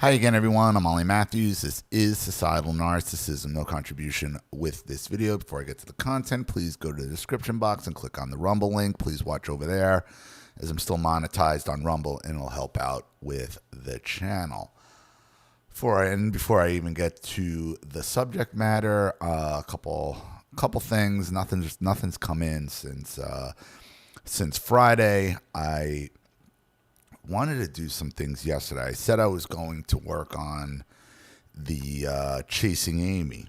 Hi again, everyone. I'm Ollie Matthews. This is Societal Narcissism. No contribution with this video. Before I get to the content, please go to the description box and click on the Rumble link. Please watch over there, as I'm still monetized on Rumble, and it'll help out with the channel. Before I even get to the subject matter, a couple things. Nothing's come in since Friday. I wanted to do some things yesterday. I said I was going to work on the Chasing Amy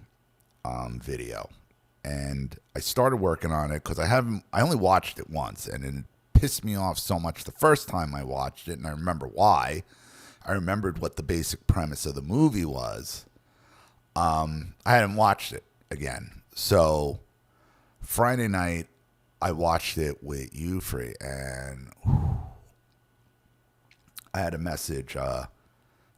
video, and I started working on it because I only watched it once, and it pissed me off so much the first time I watched it, and I remember why. I remembered what the basic premise of the movie was. I hadn't watched it again, so Friday night I watched it with Ufrey, and I had to message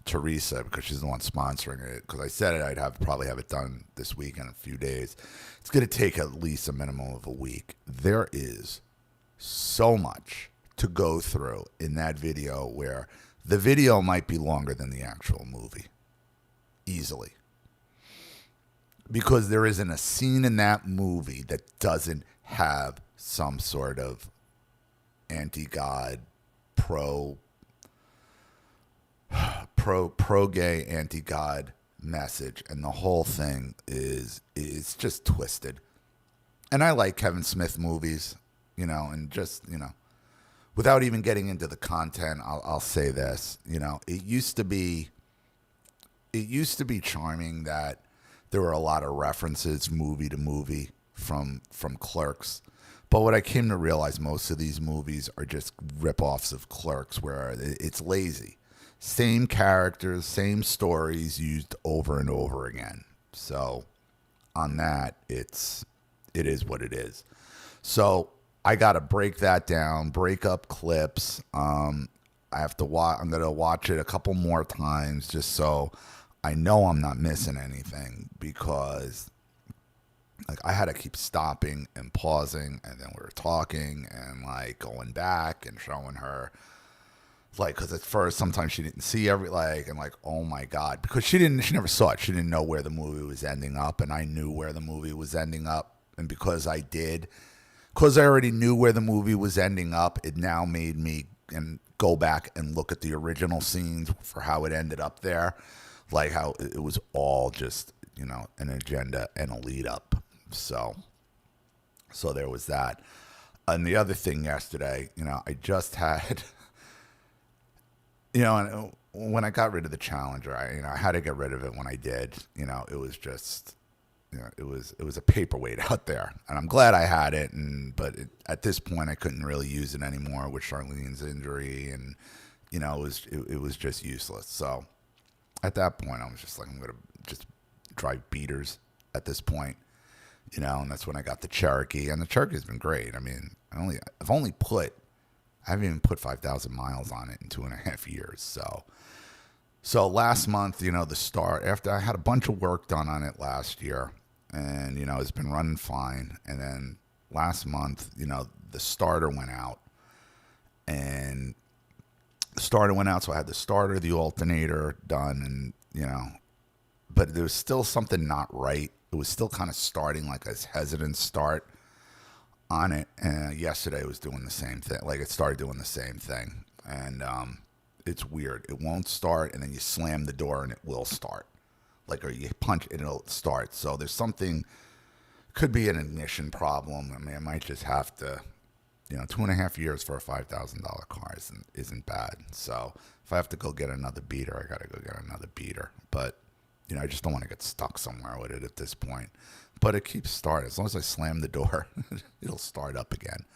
Teresa because she's the one sponsoring it, because I said I'd probably have it done this week in a few days. It's going to take at least a minimum of a week. There is so much to go through in that video where the video might be longer than the actual movie. Easily. Because there isn't a scene in that movie that doesn't have some sort of anti-God, pro-gay, anti-God message, and the whole thing is just twisted. And I like Kevin Smith movies, and just, without even getting into the content, I'll say this, it used to be charming that there were a lot of references movie to movie from Clerks. But what I came to realize, most of these movies are just rip-offs of Clerks, where it's lazy. Same characters, same stories used over and over again. So on that, it is what it is. So I got to break that down, break up clips. I'm going to watch it a couple more times just so I know I'm not missing anything, because I had to keep stopping and pausing, and then we were talking and going back and showing her. Because at first, sometimes she didn't see oh my God, because she never saw it. She didn't know where the movie was ending up, and I knew where the movie was ending up. And because I already knew where the movie was ending up, it now made me go back and look at the original scenes for how it ended up there. How it was all just, an agenda and a lead up. So there was that. And the other thing yesterday, I just had... and when I got rid of the Challenger, I had to get rid of it when I did. It was just, it was a paperweight out there, and I'm glad I had it. But at this point, I couldn't really use it anymore with Charlene's injury, and it was just useless. So at that point, I was just I'm gonna just drive beaters at this point, and that's when I got the Cherokee, and the Cherokee's been great. I mean, I haven't even put 5,000 miles on it in 2.5 years. So last month, the start, after I had a bunch of work done on it last year, and, it's been running fine. And then last month, the starter went out. And the starter went out, so I had the starter, the alternator done, and, but there was still something not right. It was still kind of starting like a hesitant start on it, and yesterday it was doing the same thing. It started doing the same thing, and it's weird. It won't start, and then you slam the door and it will start. Or you punch it, it'll start. So there's something, could be an ignition problem. I mean, I might just have to, 2.5 years for a $5,000 car isn't bad. So if I have to go get another beater, I gotta go get another beater. But I just don't want to get stuck somewhere with it at this point. But it keeps starting. As long as I slam the door, it'll start up again.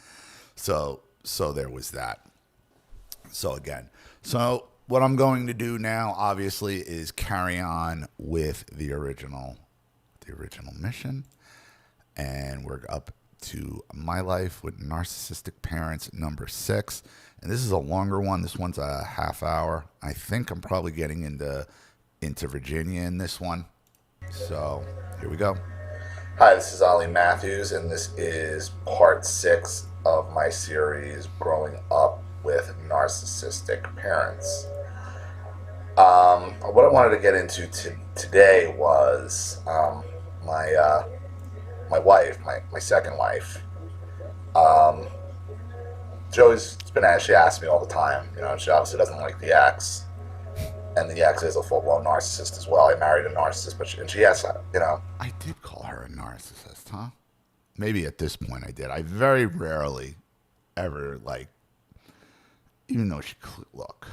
So there was that. So what I'm going to do now, obviously, is carry on with the original mission. And we're up to My Life with Narcissistic Parents number 6. And this is a longer one. This one's a half hour. I think I'm probably getting into Virginia in this one. So here we go. Hi, this is Ollie Matthews, and this is part 6 of my series, Growing Up with Narcissistic Parents. what I wanted to get into today was my wife, my second wife. Um, Joey's been she asks me all the time. She obviously doesn't like the ex, and the ex is a full-blown narcissist as well. I married a narcissist, but she asks. I did call her a narcissist, huh? Maybe at this point I did. I very rarely ever, even though look,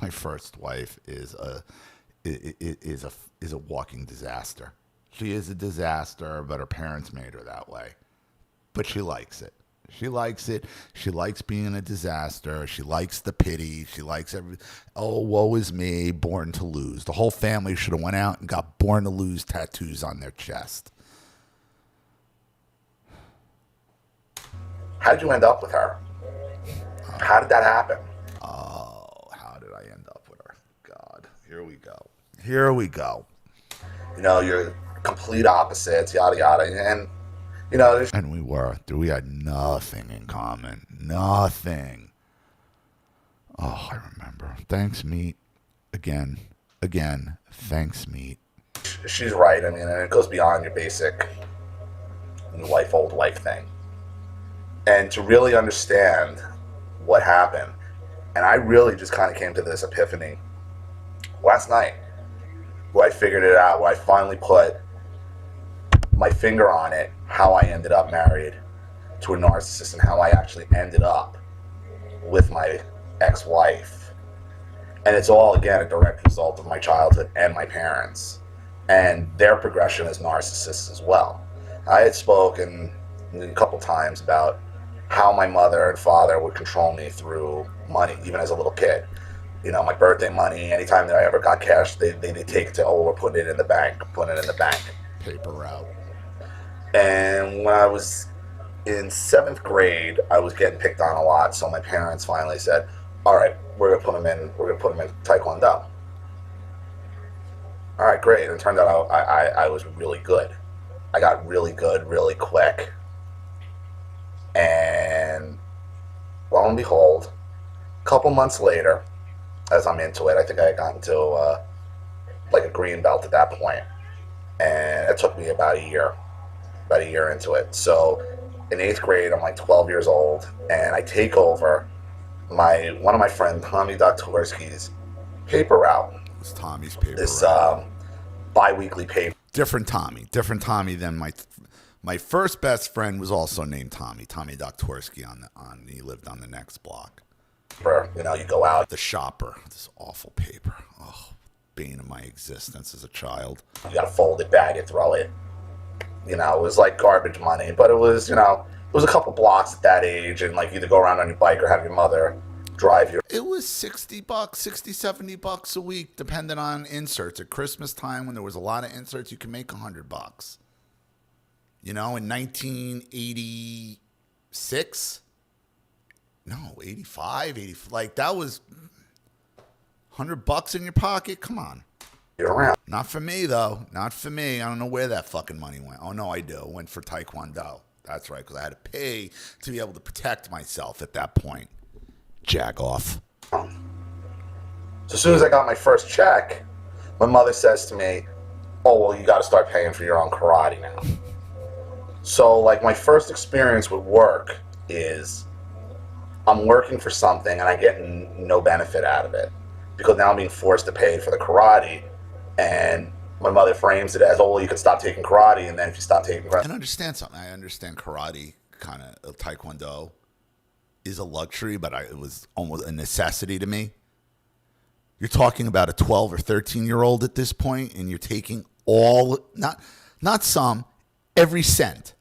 my first wife is a walking disaster. She is a disaster, but her parents made her that way. But she likes it. She likes it. She likes being a disaster. She likes the pity. She likes oh, woe is me, born to lose. The whole family should have went out and got born to lose tattoos on their chest. How did you end up with her? How did that happen? Oh, how did I end up with her? God, here we go. You're complete opposites, yada, yada. And we had nothing in common. Nothing. Oh, I remember. Thanks, meat. Again. Thanks, meat. She's right. And it goes beyond your basic new life, old life thing. And to really understand what happened, and I really just kind of came to this epiphany last night, where I figured it out, where I finally put my finger on it, how I ended up married to a narcissist and how I actually ended up with my ex-wife. And it's all, again, a direct result of my childhood and my parents and their progression as narcissists as well. I had spoken a couple times about how my mother and father would control me through money, even as a little kid. My birthday money, anytime that I ever got cash, they'd take it to, we're putting it in the bank, Paper route. And when I was in 7th grade, I was getting picked on a lot, so my parents finally said, all right, we're gonna put him in Taekwondo. All right, great. And it turned out I was really good. I got really good really quick. And lo and behold, a couple months later, as I'm into it, I think I had gotten to a green belt at that point. And it took me about a year into it. So in 8th grade, I'm 12 years old, and I take over one of my friend Tommy Doktorski's paper route. It was Tommy's paper route. This bi-weekly paper. Different Tommy than my first best friend was also named Tommy Doktorski he lived on the next block. You go out. The Shopper, this awful paper. Oh, bane of my existence as a child. You got to fold it back and throw it. It was like garbage money, but it was a couple blocks at that age, and either go around on your bike or have your mother drive you. It was $60, $70 a week, depending on inserts. At Christmas time, when there was a lot of inserts, you could make $100. In 1986, no, 85, 80, that was $100 in your pocket. Come on. You're around. Not for me, though. Not for me. I don't know where that fucking money went. Oh, no, I do. It went for Taekwondo. That's right, because I had to pay to be able to protect myself at that point. Jag off. So as soon as I got my first check, my mother says to me, oh, well, you got to start paying for your own karate now. So, my first experience with work is I'm working for something and I get no benefit out of it because now I'm being forced to pay for the karate. And my mother frames it as, oh, well, you can stop taking karate, and then if you stop taking karate. I understand something. I understand karate, kind of Taekwondo, is a luxury, but it was almost a necessity to me. You're talking about a 12 or 13-year-old at this point, and you're taking not some, every cent.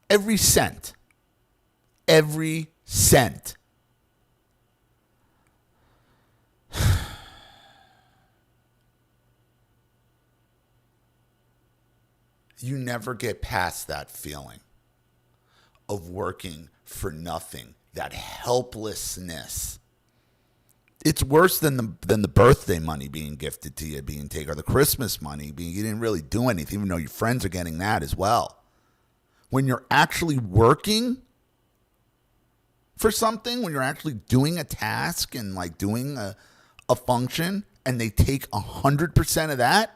Every cent. Every cent. You never get past that feeling of working for nothing, that helplessness. It's worse than the birthday money being gifted to you, being taken, or the Christmas money you didn't really do anything, even though your friends are getting that as well. When you're actually working for something, when you're actually doing a task and doing a function, and they take 100% of that.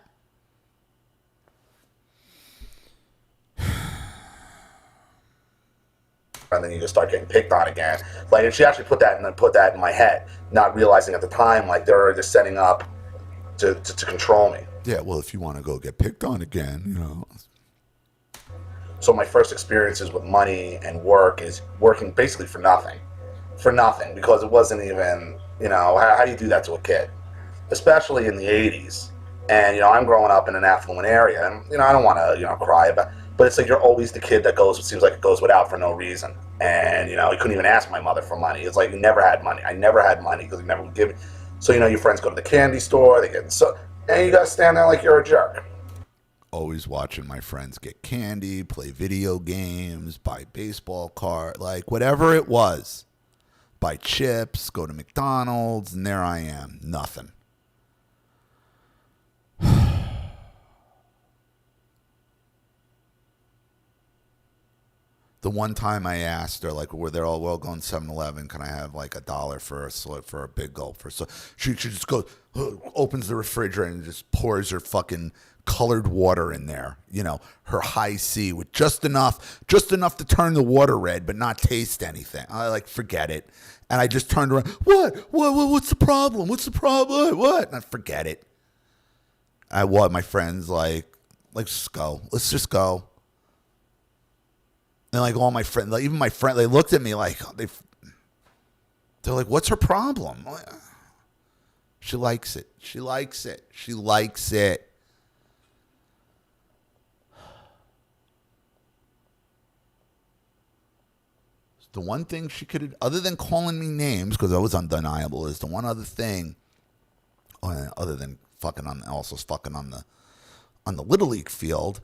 And then you just start getting picked on again. Like, and she actually put that in my head, not realizing at the time, like, they're just setting up to control me. Yeah, well, if you want to go get picked on again, you know. So my first experiences with money and work is working basically for nothing. For nothing, because it wasn't even, you know, how do you do that to a kid? Especially in the 80s. And, you know, I'm growing up in an affluent area, and, you know, I don't want to, you know, cry about, but it's like you're always the kid that goes, it seems like it goes without for no reason. And, you know, you couldn't even ask my mother for money. It's like you never had money. I never had money because you never would give me. So, you know, your friends go to the candy store, they get, so, and you got to stand there like you're a jerk. Always watching my friends get candy, play video games, buy baseball card, like whatever it was. Buy chips, go to McDonald's, and there I am. Nothing. The one time I asked her, like, where they're all, well, going 7-Eleven, can I have like $1 for a big gulp? So she just goes, opens the refrigerator and just pours her fucking colored water in there. You know, her high C with just enough to turn the water red, but not taste anything. I like, forget it. And I just turned around. What's the problem? What's the problem? What? And I forget it. My friends like, let's just go. Let's just go. And like all my friends, like even my friend, they looked at me like they're like, "What's her problem?" She likes it. She likes it. She likes it. The one thing she could, other than calling me names, because that was undeniable, is the one other thing, other than fucking on the Little League field.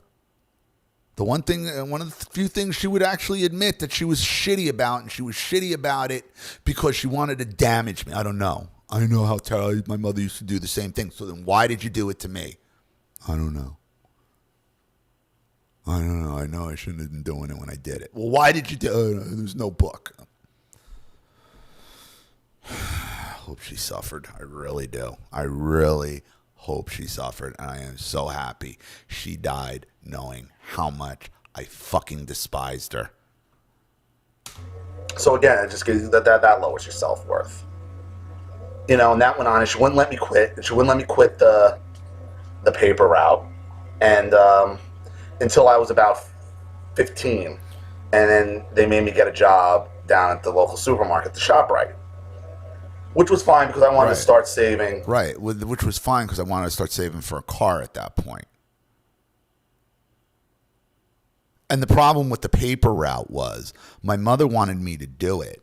The one thing, one of the few things she would actually admit that she was shitty about, and she was shitty about it because she wanted to damage me. I don't know. I know how terrible my mother used to do the same thing. So then why did you do it to me? I don't know. I don't know. I know I shouldn't have been doing it when I did it. Well, why did you do it? There's no book. I hope she suffered. I really do. I really hope she suffered. And I am so happy she died knowing how much I fucking despised her. So again, it just gives you that lowers your self-worth. You know, and that went on, and she wouldn't let me quit. And she wouldn't let me quit the paper route. And until I was about 15. And then they made me get a job down at the local supermarket, the ShopRite. Which was fine because I wanted to start saving. Right, which was fine because I wanted to start saving for a car at that point. And the problem with the paper route was my mother wanted me to do it.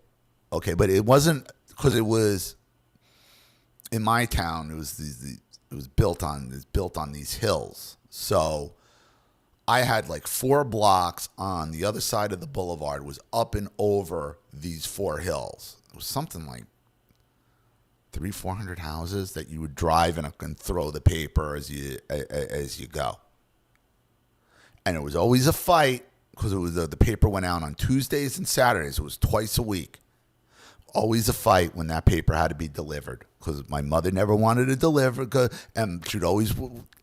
Okay, but it wasn't because it was in my town. It was built on these hills. So I had like 4 blocks on the other side of the boulevard was up and over these 4 hills. It was something like 300-400 houses that you would drive and throw the paper as you go. And it was always a fight because it was the paper went out on Tuesdays and Saturdays. It was twice a week. Always a fight when that paper had to be delivered because my mother never wanted to deliver, and she'd always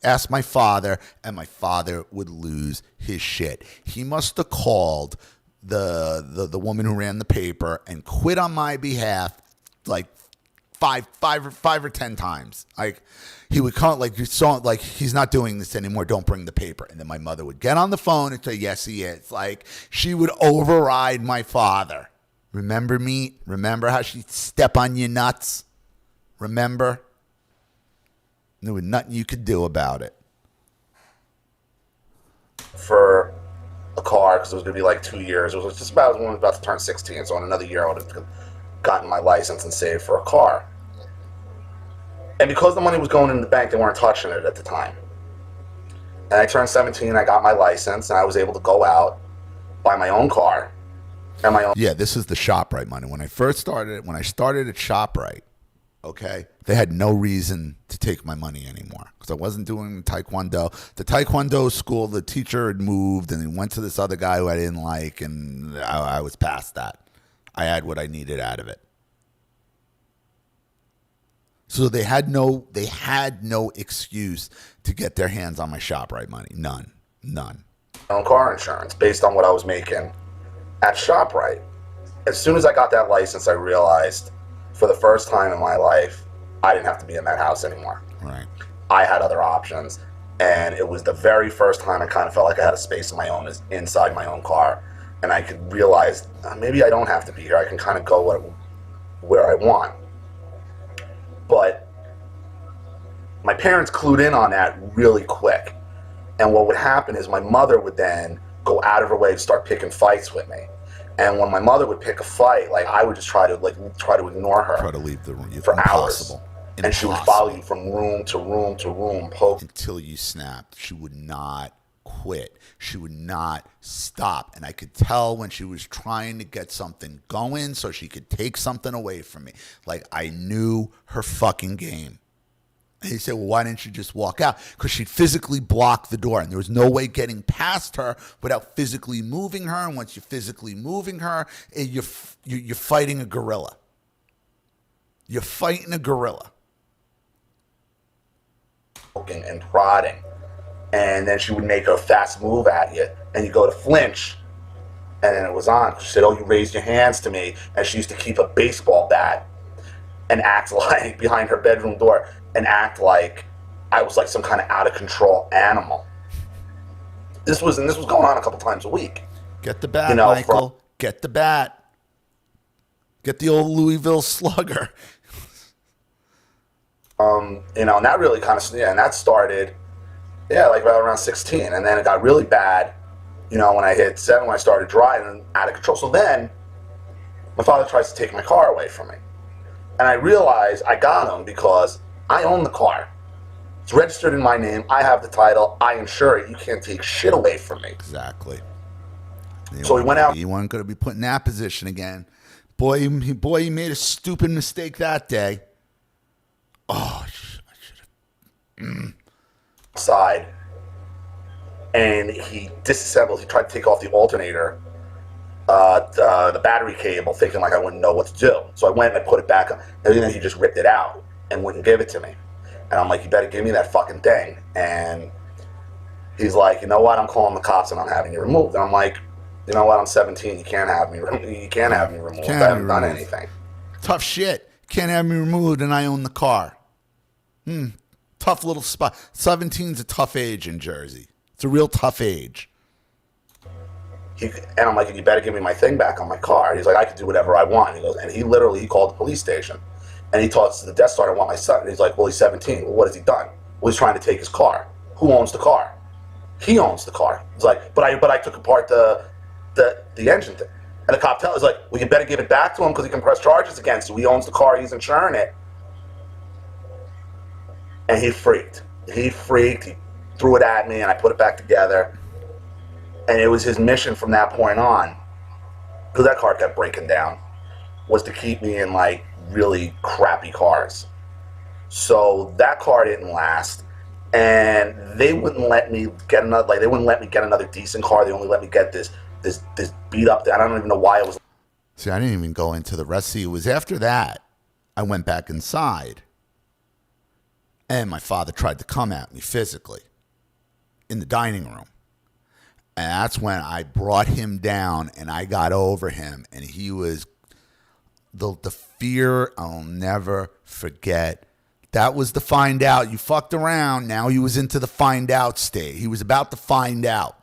ask my father, and my father would lose his shit. He must have called the woman who ran the paper and quit on my behalf like five or 10 times. Like he would call, like, you saw, like, he's not doing this anymore. Don't bring the paper. And then my mother would get on the phone and say, yes, he is. Like, she would override my father. Remember me? Remember how she'd step on your nuts? Remember? There was nothing you could do about it. For a car, because it was going to be like 2 years. It was just about when I was about to turn 16. So in another year, I would have gotten my license and saved for a car. And because the money was going in the bank, they weren't touching it at the time. And I turned 17, I got my license, and I was able to go out, buy my own car. And my own. Yeah, this is the ShopRite money. When I started at ShopRite, okay, they had no reason to take my money anymore because I wasn't doing Taekwondo. The Taekwondo school, the teacher had moved and he went to this other guy who I didn't like, and I was past that. I had what I needed out of it. So they had no excuse to get their hands on my ShopRite money. None. My own car insurance based on what I was making at ShopRite. As soon as I got that license, I realized for the first time in my life, I didn't have to be in that house anymore. Right. I had other options. And it was the very first time I kind of felt like I had a space of my own inside my own car. And I could realize maybe I don't have to be here. I can kind of go where I want. But my parents clued in on that really quick. And what would happen is my mother would then go out of her way to start picking fights with me. And when my mother would pick a fight, like I would just try to ignore her. Try to leave the room for hours. And she would follow you from room to room to room, poke until you snapped. She would not quit. She would not stop. And I could tell when she was trying to get something going so she could take something away from me. Like I knew her fucking game. And he said, well, why didn't you just walk out? Because she'd physically block the door. And there was no way getting past her without physically moving her. And once you're physically moving her, you're fighting a gorilla. You're fighting a gorilla. And prodding. And then she would make a fast move at you. And you go to flinch. And then it was on. She said, oh, you raised your hands to me. And she used to keep a baseball bat and act like, behind her bedroom door, and act like I was like some kind of out of control animal. This was going on a couple times a week. Get the bat, Michael. Get the bat. Get the old Louisville Slugger. And that really kind of, and that started, like about around 16. And then it got really bad, when I hit 7, when I started driving out of control. So then my father tries to take my car away from me. And I realized I got him because I own the car. It's registered in my name. I have the title. I insure it. You can't take shit away from me. Exactly. So he went out. You weren't going to be put in that position again. Boy, he made a stupid mistake that day. Oh, I should have. Side. And he disassembled. He tried to take off the alternator, the battery cable, thinking like I wouldn't know what to do. So I went and I put it back on. And then he just ripped it out and wouldn't give it to me. And I'm like, you better give me that fucking thing. And he's like, you know what? I'm calling the cops and I'm having you removed. And I'm like, you know what? I'm 17. You can't have me removed. I haven't done anything. Tough shit. Can't have me removed and I own the car. Tough little spot. 17's a tough age in Jersey. It's a real tough age. And I'm like, you better give me my thing back on my car. He's like, I can do whatever I want. He goes, and he called the police station. And he talks to the desk sergeant, I want my son. And he's like, well, he's 17. Well, what has he done? Well, he's trying to take his car. Who owns the car? He owns the car. He's like, but I took apart the engine thing. And the cop is like, well, you better give it back to him because he can press charges against you. He owns the car. He's insuring it. And he freaked. He threw it at me, and I put it back together. And it was his mission from that point on, because that car kept breaking down, was to keep me in like really crappy cars. So that car didn't last, and they wouldn't let me get another. Like they wouldn't let me get another decent car. They only let me get this beat up. I don't even know why it was. See, I didn't even go into the rest. See, it was after that I went back inside, and my father tried to come at me physically in the dining room. And that's when I brought him down and I got over him. And he was, the fear I'll never forget. That was the find out. You fucked around. Now he was into the find out state. He was about to find out.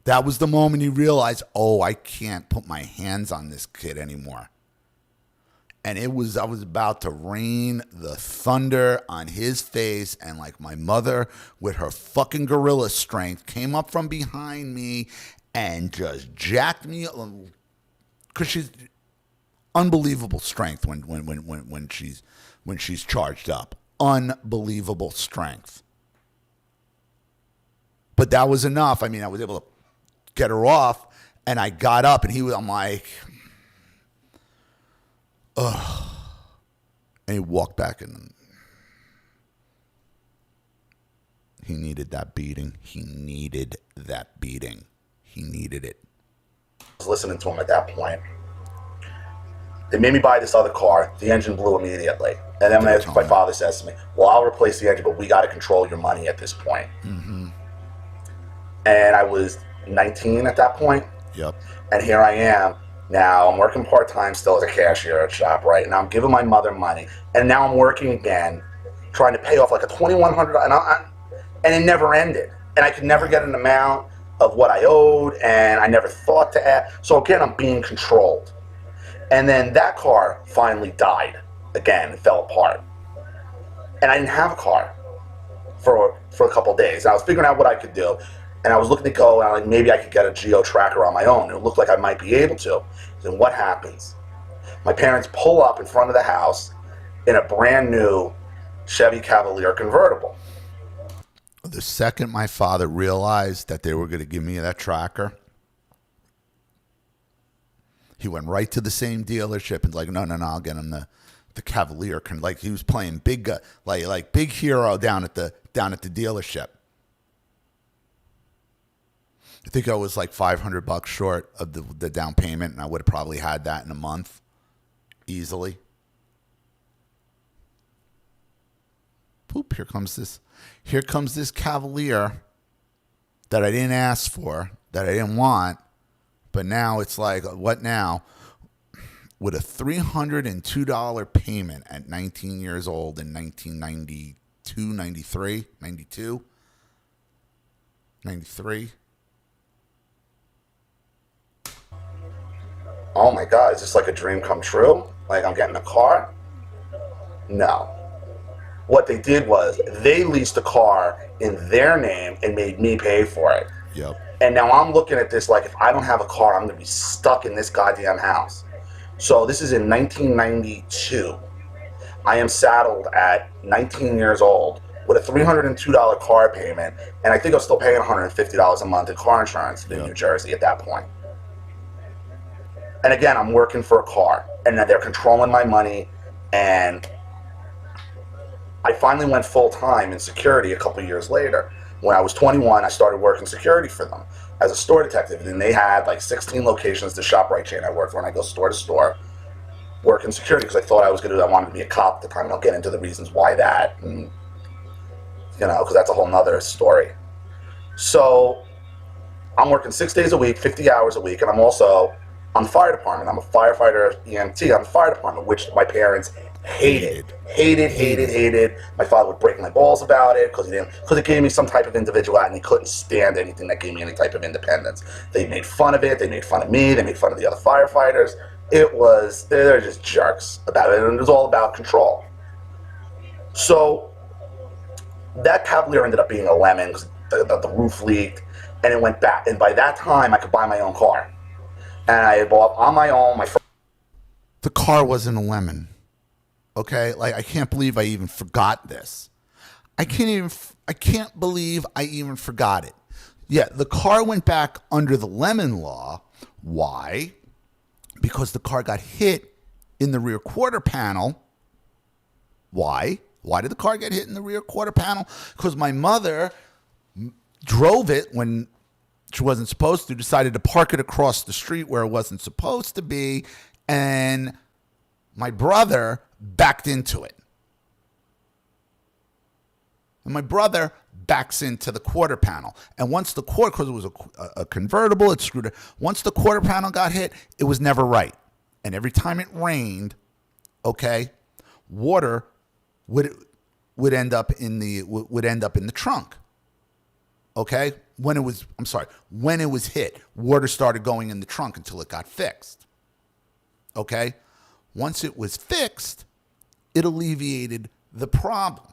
That was the moment he realized, oh, I can't put my hands on this kid anymore. And I was about to rain the thunder on his face, and like my mother with her fucking gorilla strength came up from behind me and just jacked me, because she's unbelievable strength when she's charged up. Unbelievable strength. But that was enough. I mean, I was able to get her off, and I got up, and I'm like, ugh. And he walked back, and he needed that beating. He needed that beating. He needed it. I was listening to him at that point. They made me buy this other car. The engine blew immediately. And then They were my telling me. father says to me, well, I'll replace the engine, but we got to control your money at this point. Mm-hmm. And I was 19 at that point. Yep. And here I am. Now I'm working part-time still as a cashier at shop, right? Now I'm giving my mother money. And now I'm working again, trying to pay off like a $2,100. And it never ended. And I could never get an amount of what I owed. And I never thought to add. So again, I'm being controlled. And then that car finally died. Again, it fell apart. And I didn't have a car for a couple of days. And I was figuring out what I could do. And I was looking to go, and like, maybe I could get a geo tracker on my own. It looked like I might be able to. Then what happens? My parents pull up in front of the house in a brand new Chevy Cavalier convertible. The second my father realized that they were going to give me that tracker, he went right to the same dealership and like, no, I'll get him the Cavalier. Like he was playing big, like big hero down at the dealership. I think I was like $500 short of the down payment, and I would have probably had that in a month, easily. Poop! Here comes this Cavalier that I didn't ask for, that I didn't want, but now it's like, what now? With a $302 payment at 19 years old in 1992, 93, 92, 93. Oh my God, is this like a dream come true? Like I'm getting a car? No. What they did was they leased a car in their name and made me pay for it. Yep. And now I'm looking at this like, if I don't have a car, I'm going to be stuck in this goddamn house. So this is in 1992. I am saddled at 19 years old with a $302 car payment, and I think I was still paying $150 a month in car insurance in New Jersey at that point. And again, I'm working for a car, and they're controlling my money, and I finally went full-time in security a couple years later. When I was 21, I started working security for them as a store detective, and they had like 16 locations, the ShopRite chain I worked for, and I go store to store, working security because I thought I wanted to be a cop at the time, and I'll get into the reasons why that, and, because that's a whole nother story. So I'm working 6 days a week, 50 hours a week, and I'm also on the fire department. I'm a firefighter EMT on the fire department, which my parents hated. My father would break my balls about it because it gave me some type of individuality, and he couldn't stand anything that gave me any type of independence. They made fun of it. They made fun of me. They made fun of the other firefighters. They're just jerks about it, and it was all about control. So that Cavalier ended up being a lemon because the roof leaked, and it went back. And by that time, I could buy my own car. And I bought on my own The car wasn't a lemon. Okay? Like, I can't believe I even forgot this. I can't believe I even forgot it. Yeah, the car went back under the lemon law. Why? Because the car got hit in the rear quarter panel. Why? Why did the car get hit in the rear quarter panel? Because my mother drove it when she wasn't supposed to, decided to park it across the street where it wasn't supposed to be, and my brother backed into it. And my brother backs into the quarter panel. And once the quarter, because it was a convertible, it screwed it. Once the quarter panel got hit, it was never right. And every time it rained, okay, water would end up in the trunk. Okay? When it was hit, water started going in the trunk until it got fixed. Okay? Once it was fixed, it alleviated the problem.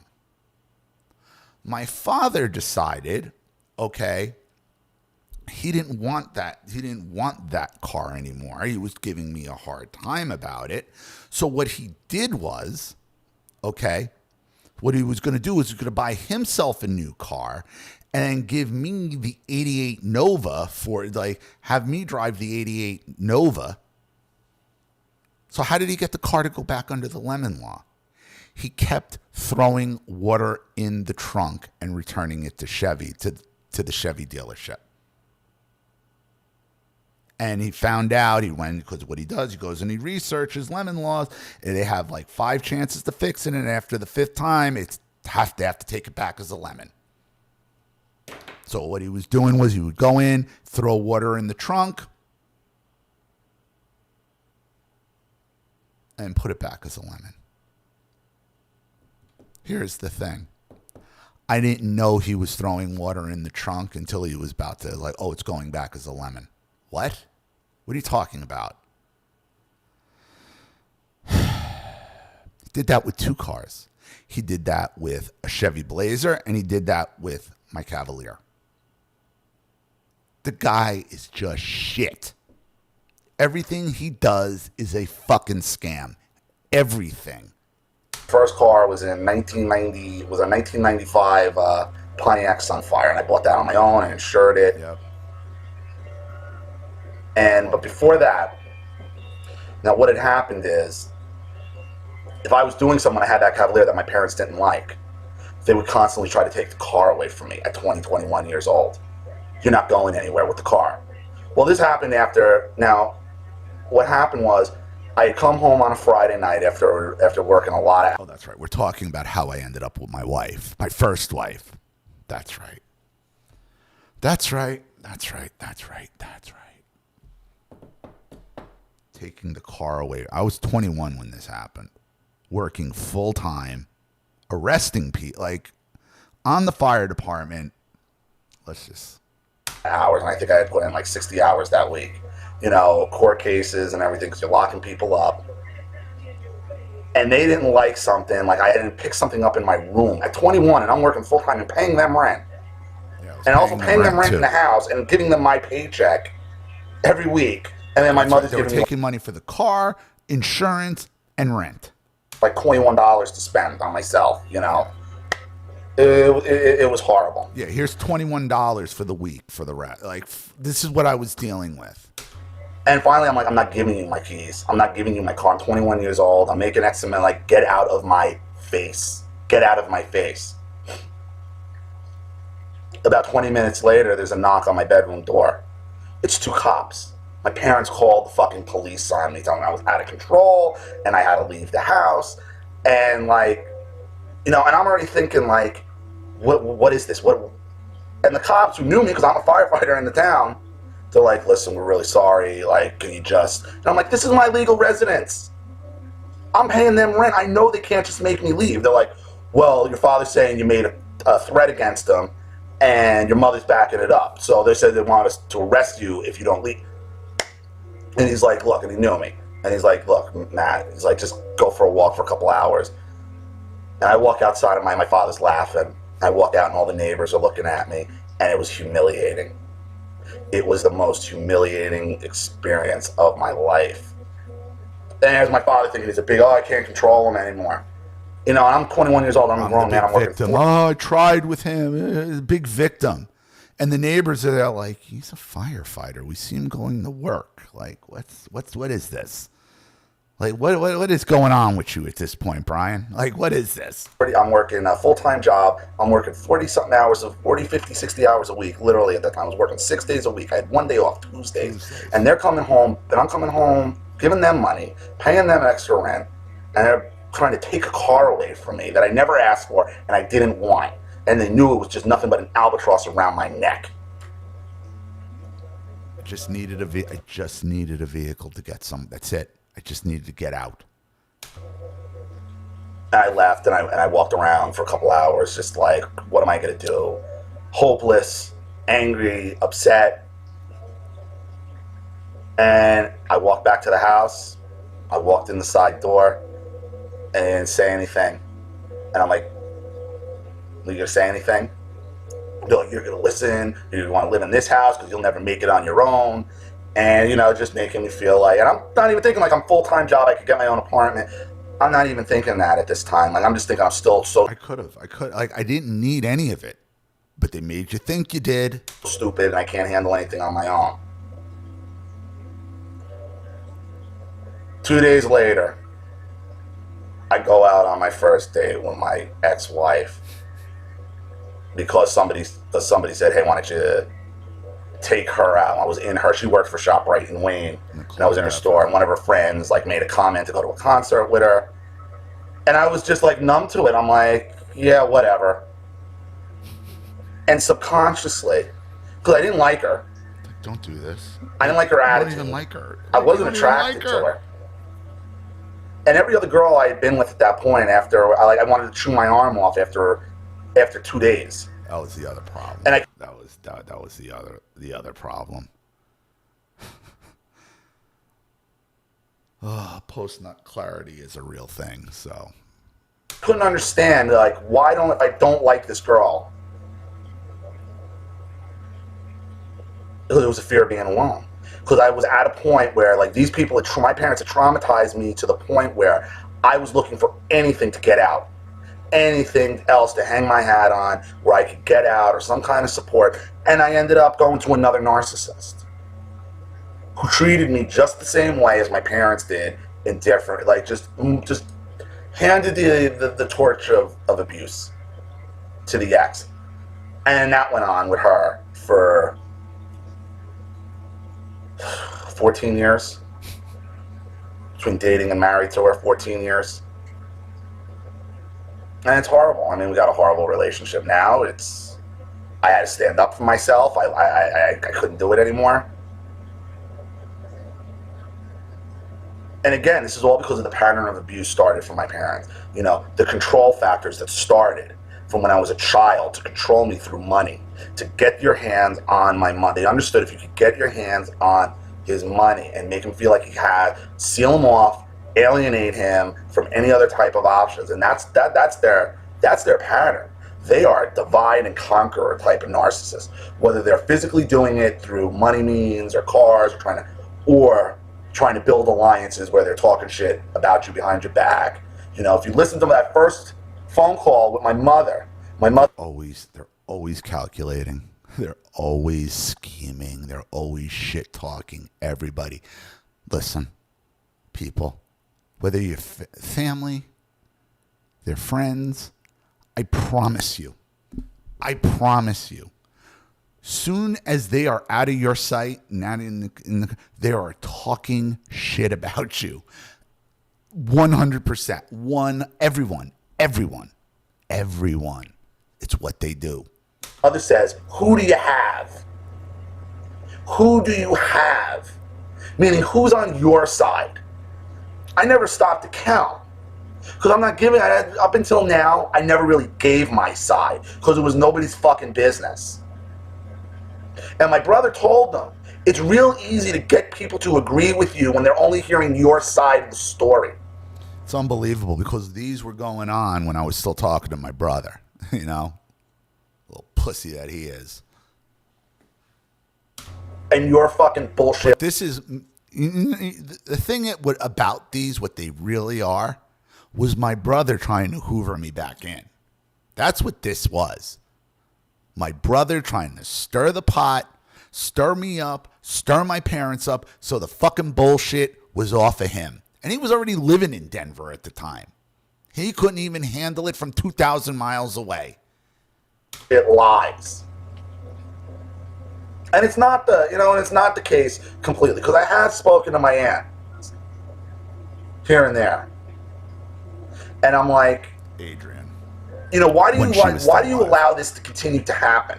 My father decided, okay, he didn't want that car anymore. He was giving me a hard time about it. So what he did was, okay, what he was going to do was he was going to buy himself a new car and give me the 88 Nova have me drive the 88 Nova. So how did he get the car to go back under the lemon law? He kept throwing water in the trunk and returning it to Chevy, to the Chevy dealership. And he found out, he went, because what he does, he goes and he researches lemon laws, and they have like 5 chances to fix it, and after the 5th time, they have to take it back as a lemon. So what he was doing was he would go in, throw water in the trunk, and put it back as a lemon. Here's the thing. I didn't know he was throwing water in the trunk until he was about to, like, oh, it's going back as a lemon. What? What are you talking about? He did that with 2 cars. He did that with a Chevy Blazer, and he did that with my Cavalier. The guy is just shit. Everything he does is a fucking scam. Everything. First car was in 1990. Was a 1995 Pontiac Sunfire, and I bought that on my own and insured it. Yep. But before that, now what had happened is, if I was doing something, I had that Cavalier that my parents didn't like, they would constantly try to take the car away from me at 20, 21 years old. You're not going anywhere with the car. Well, this happened after. Now, what happened was, I had come home on a Friday night after working a lot of. Oh, that's right. We're talking about how I ended up with my wife, my first wife. That's right. That's right. That's right. That's right. That's right. Taking the car away. I was 21 when this happened. Working full time, arresting people, like on the fire department. Let's just. Hours, and I think I had put in like 60 hours that week. You know, court cases and everything, because you're locking people up. And they didn't like something, like I didn't pick something up in my room at 21, and I'm working full time and paying them rent. Yeah, and also paying them rent in the house and giving them my paycheck every week. And then my mother's giving me taking money for the car, insurance, and rent. Like $21 to spend on myself, you know. It was horrible. Yeah, here's $21 for the week for the rent. Like, this is what I was dealing with. And finally, I'm like, I'm not giving you my keys. I'm not giving you my car. I'm 21 years old. I'm making X amount. Like, get out of my face. Get out of my face. About 20 minutes later, there's a knock on my bedroom door. It's 2 cops. My parents called the fucking police on me, telling me I was out of control and I had to leave the house. And like, you know, and I'm already thinking like, what is this? What? And the cops who knew me, because I'm a firefighter in the town, they're like, listen, we're really sorry. Like, can you just? And I'm like, this is my legal residence. I'm paying them rent. I know they can't just make me leave. They're like, well, your father's saying you made a threat against him, and your mother's backing it up. So they said they want us to arrest you if you don't leave. And he's like, look, and he knew me. And he's like, look, Matt, he's like, just go for a walk for a couple hours. And I walk outside, and my father's laughing. I walk out, and all the neighbors are looking at me, and it was humiliating. It was the most humiliating experience of my life. And there's my father thinking he's a big, I can't control him anymore. You know, I'm 21 years old, I'm a grown man, I'm working victim. Oh, I tried with him, big victim. And the neighbors are there like, he's a firefighter. We see him going to work. Like, what is this? Like, what is going on with you at this point, Brian? Like, what is this? I'm working a full-time job. I'm working 40-something hours, 40, 50, 60 hours a week. Literally at that time, I was working 6 days a week. I had 1 day off, Tuesdays. And they're coming home, and I'm coming home, giving them money, paying them extra rent, and they're trying to take a car away from me that I never asked for and I didn't want. And they knew it was just nothing but an albatross around my neck. I just needed a vehicle to get some. That's it. I just needed to get out. And I left, and I walked around for a couple hours, just like, what am I going to do? Hopeless, angry, upset. And I walked back to the house. I walked in the side door, and they didn't say anything. And I'm like, are you going to say anything? They're like, you're going to listen. You want to live in this house because you'll never make it on your own. And, you know, just making me feel like, and I'm not even thinking like I'm full-time job, I could get my own apartment. I'm not even thinking that at this time. Like, I'm just thinking I'm still so... I could. Like, I didn't need any of it. But they made you think you did. Stupid, and I can't handle anything on my own. 2 days later, I go out on my first date with my ex-wife because somebody said, hey, why don't you take her out. I was in her. She worked for ShopRite in Wayne, and I was in her store. And one of her friends like made a comment to go to a concert with her, and I was just like numb to it. I'm like, yeah, whatever. And subconsciously, because I didn't like her. Don't do this. I didn't like her attitude. I don't even like her. I wasn't attracted to her. And every other girl I had been with at that point, after I wanted to chew my arm off after 2 days. That was the other problem. And that was the other problem. Post-nut clarity is a real thing. So couldn't understand like why I don't like this girl. Because it was a fear of being alone. Because I was at a point where like these people, my parents had traumatized me to the point where I was looking for anything to get out. Anything else to hang my hat on where I could get out or some kind of support. And I ended up going to another narcissist who treated me just the same way as my parents did, indifferent, like just handed the torch of abuse to the ex. And that went on with her for 14 years. Between dating and married to her, 14 years. And it's horrible. I mean, we got a horrible relationship now. I had to stand up for myself. I couldn't do it anymore. And again, this is all because of the pattern of abuse started from my parents. You know, the control factors that started from when I was a child to control me through money, to get your hands on my money. They understood if you could get your hands on his money and make him feel like he had, seal him off, alienate him from any other type of options. And that's their pattern. They are a divide and conquer type of narcissist, whether they're physically doing it through money means or cars or trying to build alliances where they're talking shit about you behind your back. You know, if you listen to that first phone call with my mother, they're always calculating. They're always scheming. They're always shit talking everybody. Listen, people, whether you're family, they're friends, I promise you, soon as they are out of your sight, not they are talking shit about you. 100%. Everyone. It's what they do. Mother says, who do you have? Who do you have? Meaning, who's on your side? I never stopped to count. Because I'm not giving, up until now, I never really gave my side. Because it was nobody's fucking business. And my brother told them, it's real easy to get people to agree with you when they're only hearing your side of the story. It's unbelievable because these were going on when I was still talking to my brother, you know? Little pussy that he is. And your fucking bullshit. But this is, the thing about these, what they really are, was my brother trying to hoover me back in. That's what this was. My brother trying to stir the pot, stir me up, stir my parents up, so the fucking bullshit was off of him. And he was already living in Denver at the time. He couldn't even handle it from 2,000 miles away. It lies. And it's not the case completely, because I have spoken to my aunt here and there. And I'm like, Adrian, you know, why do you allow this to continue to happen?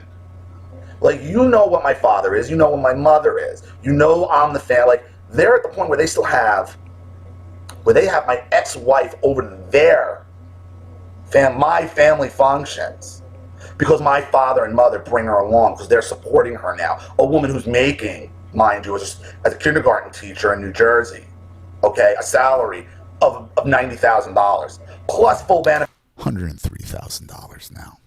Like, you know what my father is, you know what my mother is, you know I'm the fan. Like, they're at the point where they have my ex-wife over their my family functions, because my father and mother bring her along because they're supporting her now. A woman who's making, mind you, as a kindergarten teacher in New Jersey, okay, a salary of $90,000 plus full benefits. $103,000 now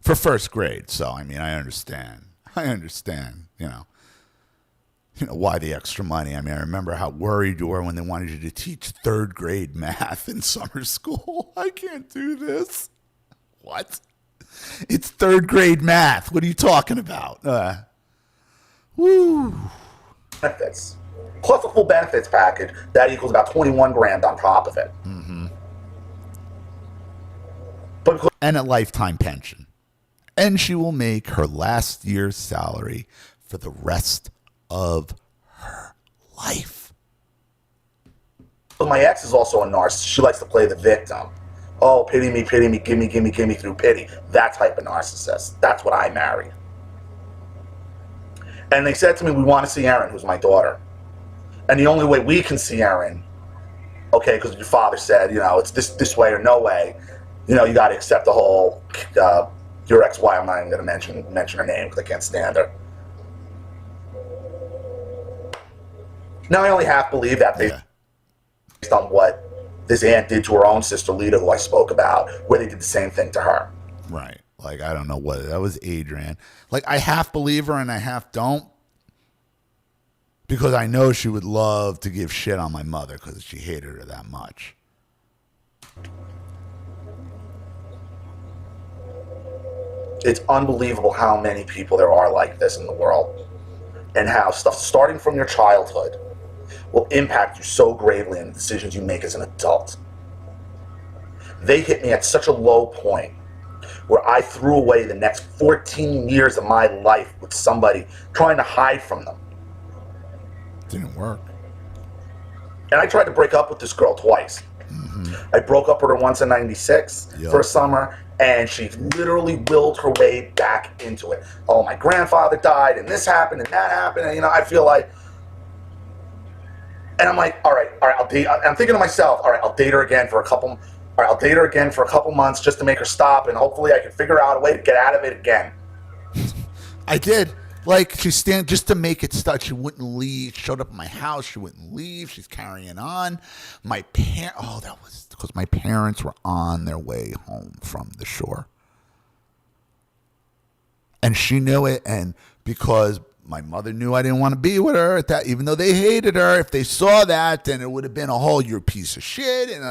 for first grade. So I mean, I understand. You know why the extra money. I mean, I remember how worried you were when they wanted you to teach third grade math in summer school. I can't do this. What? It's third grade math. What are you talking about? Woo. Benefits. Plus a full benefits package that equals about 21 grand on top of it. Mm-hmm. And a lifetime pension. And she will make her last year's salary for the rest of her life. But my ex is also a narcissist. She likes to play the victim. Oh, pity me, give me through pity. That type of narcissist. That's what I married. And they said to me, we want to see Erin, who's my daughter. And the only way we can see Erin, okay, because your father said, it's this way or no way, you got to accept the whole, your ex-wife, I'm not even going to mention her name because I can't stand her. Now, I only half believe that based on what this aunt did to her own sister Lita, who I spoke about, where they did the same thing to her. Right. Like, I don't know what, that was Adrian. Like, I half believe her and I half don't. Because I know she would love to give shit on my mother because she hated her that much. It's unbelievable how many people there are like this in the world. And how stuff starting from your childhood will impact you so gravely in the decisions you make as an adult. They hit me at such a low point where I threw away the next 14 years of my life with somebody trying to hide from them. Didn't work. And I tried to break up with this girl twice. I broke up with her once in 96 for a summer, and she literally willed her way back into it. Oh, my grandfather died, and this happened, and that happened, and I feel like, and I'm like, all right, I'll date. I'm thinking to myself, all right, I'll date her again for a couple months just to make her stop, and hopefully I can figure out a way to get out of it again. I did. Like, just to make it start. She wouldn't leave. Showed up at my house. She wouldn't leave. She's carrying on. That was because my parents were on their way home from the shore. And she knew it. And because my mother knew I didn't want to be with her at that, even though they hated her, if they saw that, then it would have been a whole, you're a piece of shit. And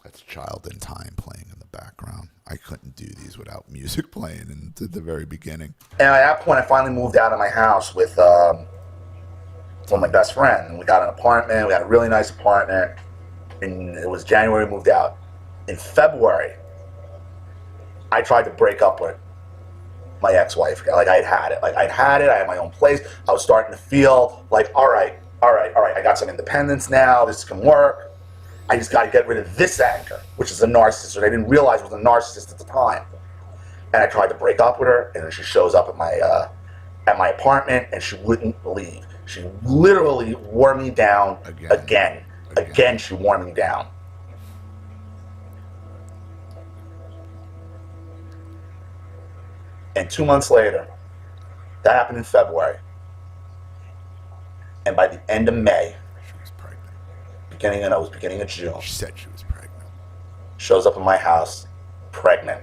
that's Child in Time playing in the background. I couldn't do these without music playing at the very beginning. And at that point, I finally moved out of my house with my best friend. And we got an apartment. We had a really nice apartment. And it was January, we moved out. In February, I tried to break up with my ex-wife. Like, I had it. I had my own place. I was starting to feel like, all right. I got some independence now. This can work. I just got to get rid of this anger, which is a narcissist, that I didn't realize was a narcissist at the time. And I tried to break up with her, and then she shows up at my apartment, and she wouldn't leave. She literally wore me down again. Again, she wore me down. And 2 months later, that happened in February. And by the end of May, She was pregnant. beginning of June, She said she was pregnant. shows up in my house, pregnant.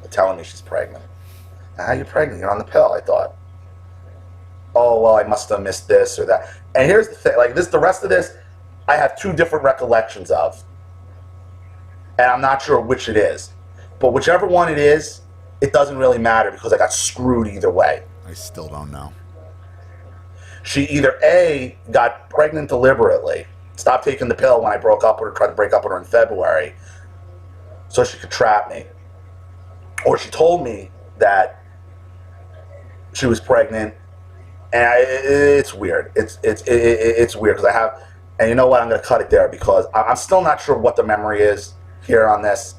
They're telling me she's pregnant. Now, how are you pregnant? You're on the pill, I thought. Oh, well, I must have missed this or that. And here's the thing, the rest of this, I have two different recollections of. And I'm not sure which it is. But whichever one it is, it doesn't really matter because I got screwed either way. I still don't know. She either A, got pregnant deliberately, stopped taking the pill when I broke up with her, tried to break up with her in February, so she could trap me. Or she told me that she was pregnant, and it's weird. It's weird because I have, and you know what? I'm going to cut it there because I'm still not sure what the memory is here on this.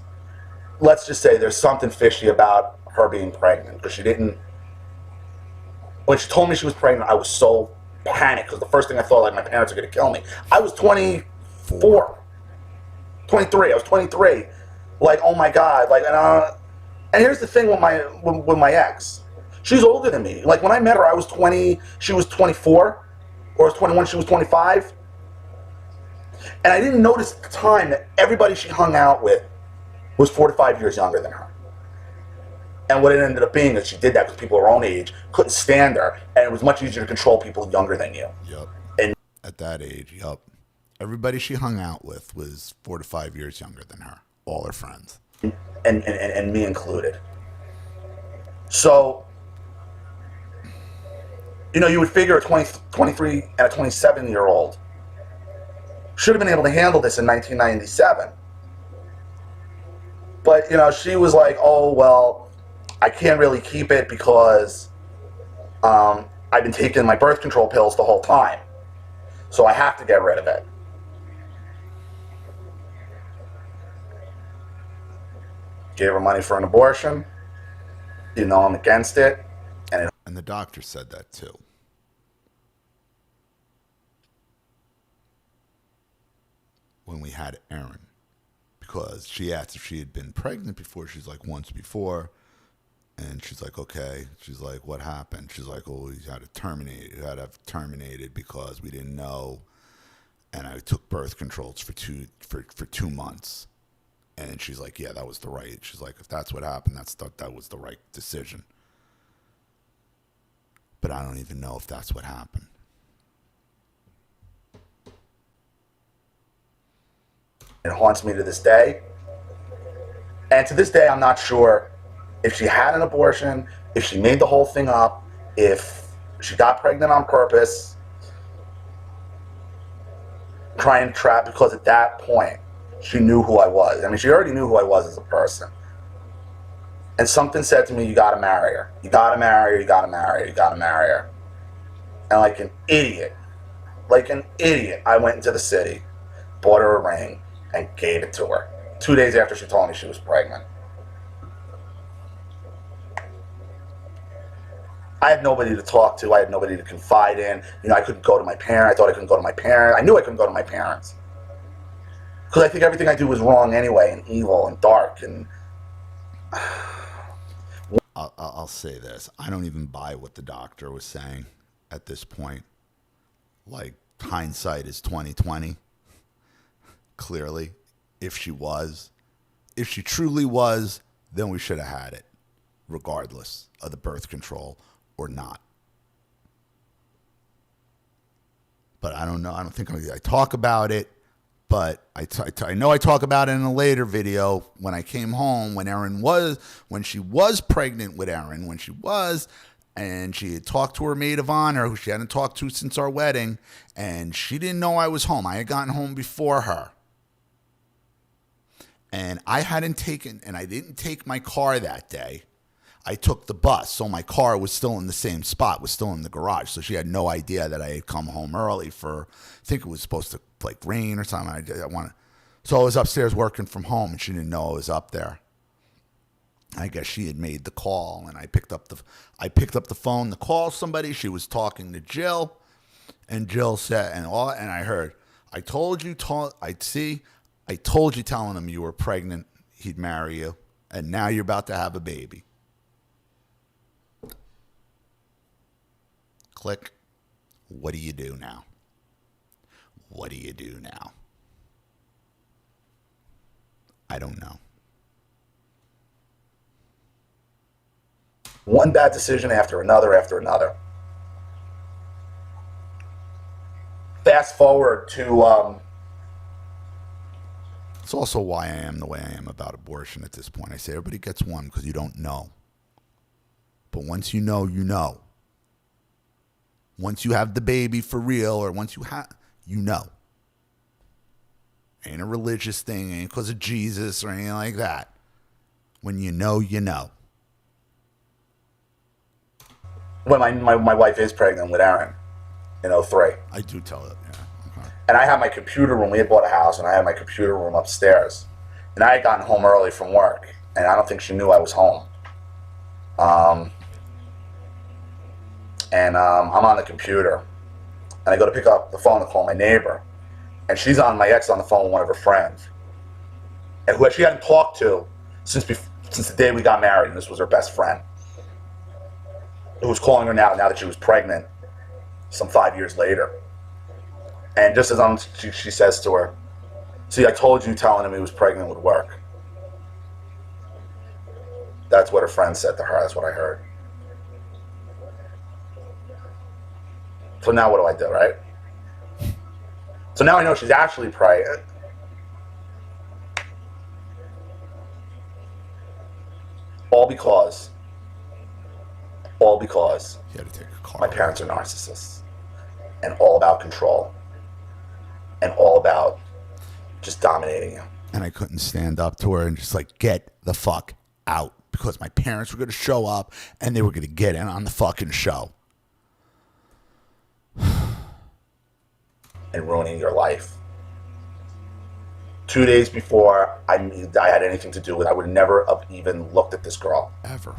Let's just say there's something fishy about her being pregnant because she didn't. When she told me she was pregnant, I was so panicked because the first thing I thought, like, my parents are going to kill me. I was 23. I was 23. Like, oh my God. Like, and here's the thing with my ex. She's older than me. Like, when I met her, I was 20. She was 24, or I was 21. She was 25. And I didn't notice at the time that everybody she hung out with was 4 to 5 years younger than her. And what it ended up being is she did that because people her own age couldn't stand her, and it was much easier to control people younger than you. Yep. And at that age, yep. Everybody she hung out with was 4 to 5 years younger than her. All her friends. And me included. So You know, you would figure a 23 and a 27-year-old should have been able to handle this in 1997. But, you know, she was like, oh, well, I can't really keep it because I've been taking my birth control pills the whole time. So I have to get rid of it. Gave her money for an abortion. You know, I'm against it. And the doctor said that too. When we had Erin. Because she asked if she had been pregnant before. She's like, once before. And she's like, okay. She's like, what happened? She's like, oh, you had to terminate. You had to have terminated because we didn't know. And I took birth controls for 2 months. And she's like, yeah, that was the right. She's like, if that's what happened, that was the right decision. But I don't even know if that's what happened. It haunts me to this day. And to this day, I'm not sure if she had an abortion, if she made the whole thing up, if she got pregnant on purpose, trying to trap, because at that point, she knew who I was. I mean, she already knew who I was as a person. And something said to me, you gotta marry her. You gotta marry her, you gotta marry her, you gotta marry her. And like an idiot, I went into the city, bought her a ring, and gave it to her. 2 days after she told me she was pregnant. I had nobody to talk to. I had nobody to confide in. You know, I couldn't go to my parents. I thought I couldn't go to my parents. I knew I couldn't go to my parents. Because I think everything I do was wrong anyway, and evil, and dark, and... I'll say this. I don't even buy what the doctor was saying at this point. Like, hindsight is 20/20. Clearly. If she truly was, then we should have had it, regardless of the birth control or not. But I don't know. I don't think I talk about it. But I know I talk about it in a later video when I came home, when she was pregnant with Erin, and she had talked to her maid of honor, who she hadn't talked to since our wedding, and she didn't know I was home. I had gotten home before her. And I didn't take my car that day. I took the bus, so my car was still in the same spot, was still in the garage. So she had no idea that I had come home early I think it was supposed to like rain or something. So I was upstairs working from home, and she didn't know I was up there. I guess she had made the call, and I picked up the phone to call somebody. She was talking to Jill, and Jill said, and I heard, I told you telling him you were pregnant, he'd marry you, and now you're about to have a baby. Click. What do you do now? What do you do now? I don't know. One bad decision after another after another. Fast forward to... It's also why I am the way I am about abortion at this point. I say everybody gets one because you don't know. But once you know, you know. Once you have the baby for real, or once you know. Ain't a religious thing, ain't because of Jesus or anything like that. When you know, you know. When my wife is pregnant with Erin in 03. I do tell it, yeah. Okay. And I had my computer room. We had bought a house, and I had my computer room upstairs. And I had gotten home early from work, and I don't think she knew I was home. I'm on the computer, and I go to pick up the phone to call my neighbor, and my ex on the phone with one of her friends, and who she hadn't talked to since the day we got married, and this was her best friend, who was calling her now that she was pregnant, some 5 years later. And just as she says to her, see, I told you telling him he was pregnant would work. That's what her friend said to her. That's what I heard. So now what do I do, right? So now I know she's actually pregnant. All because All because He had to take a car. my parents are narcissists and all about control and all about just dominating you. And I couldn't stand up to her and just like, get the fuck out, because my parents were going to show up and they were going to get in on the fucking show. And ruining your life. 2 days before I had anything to do with it, I would never have even looked at this girl. Ever.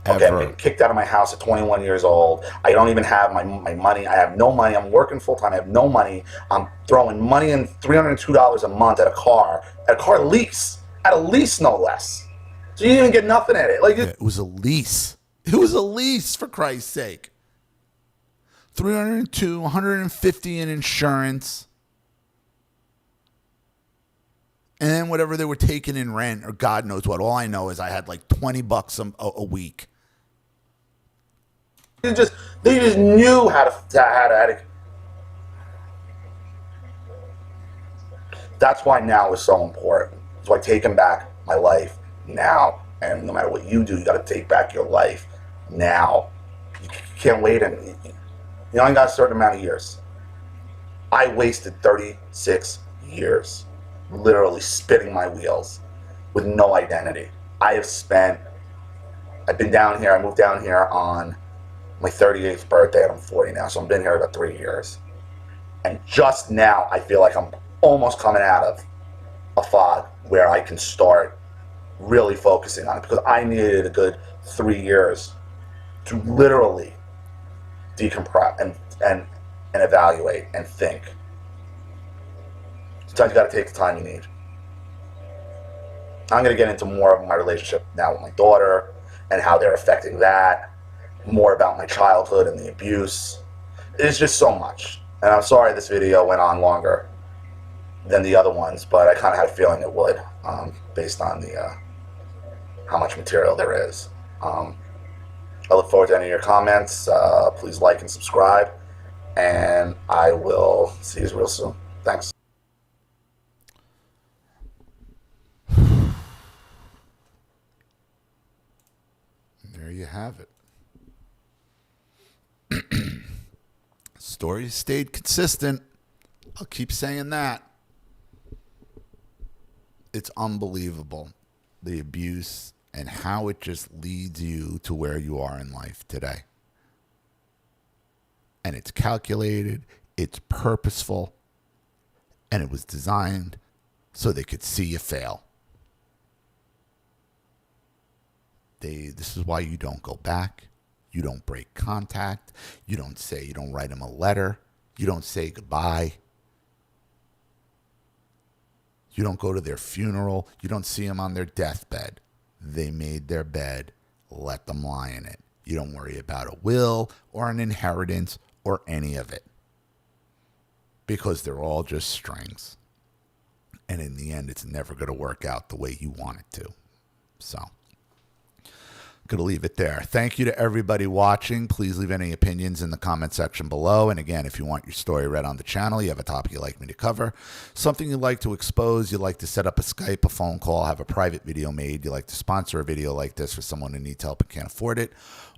Okay, I'm getting kicked out of my house at 21 years old. I don't even have my money. I have no money. I'm working full time. I have no money. I'm throwing money in, $302 a month at a car lease. At a lease, no less. So you didn't even get nothing at it. Like it was a lease. It was a lease, for Christ's sake. 302, 150 in insurance. And then whatever they were taking in rent or God knows what. All I know is I had like $20 a week. They just knew how to. That's why now is so important. That's why taking back my life now. And no matter what you do, you got to take back your life now. You can't wait. And you only got a certain amount of years. I wasted 36 years. Literally spinning my wheels with no identity. I've been down here, I moved down here on my 38th birthday, and I'm 40 now, so I've been here about 3 years. And just now, I feel like I'm almost coming out of a fog where I can start really focusing on it, because I needed a good 3 years to literally decompress and evaluate and think. Sometimes you got to take the time you need. I'm going to get into more of my relationship now with my daughter and how they're affecting that, more about my childhood and the abuse. It's just so much. And I'm sorry this video went on longer than the other ones, but I kind of had a feeling it would, based on the how much material there is. I look forward to any of your comments. Please like and subscribe, and I will see you real soon. Thanks. There you have it. Story stayed consistent. I'll keep saying that. It's unbelievable, the abuse and how it just leads you to where you are in life today. And it's calculated, it's purposeful, and it was designed so they could see you fail. This is why you don't go back. You don't break contact. You don't write them a letter. You don't say goodbye. You don't go to their funeral. You don't see them on their deathbed. They made their bed. Let them lie in it. You don't worry about a will or an inheritance or any of it, because they're all just strings. And in the end, it's never going to work out the way you want it to. So, going to leave it there. Thank you to everybody watching. Please leave any opinions in the comment section below. And again, if you want your story read on the channel, you have a topic you'd like me to cover, something you'd like to expose, you'd like to set up a Skype, a phone call, have a private video made, you'd like to sponsor a video like this for someone who needs help and can't afford it,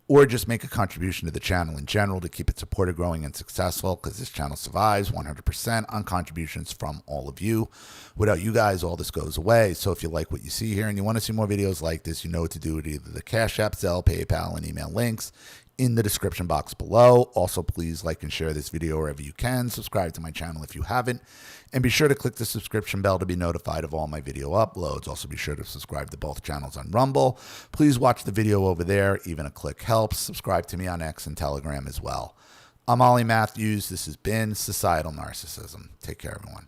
or just make a contribution to the channel in general to keep it supported, growing, and successful, because this channel survives 100% on contributions from all of you. Without you guys, all this goes away. So if you like what you see here and you want to see more videos like this, you know what to do with either the Cash App, Zelle, PayPal, and email links in the description box below. Also, please like and share this video wherever you can. Subscribe to my channel if you haven't. And be sure to click the subscription bell to be notified of all my video uploads. Also, be sure to subscribe to both channels on Rumble. Please watch the video over there. Even a click helps. Subscribe to me on X and Telegram as well. I'm Ollie Matthews. This has been Societal Narcissism. Take care, everyone.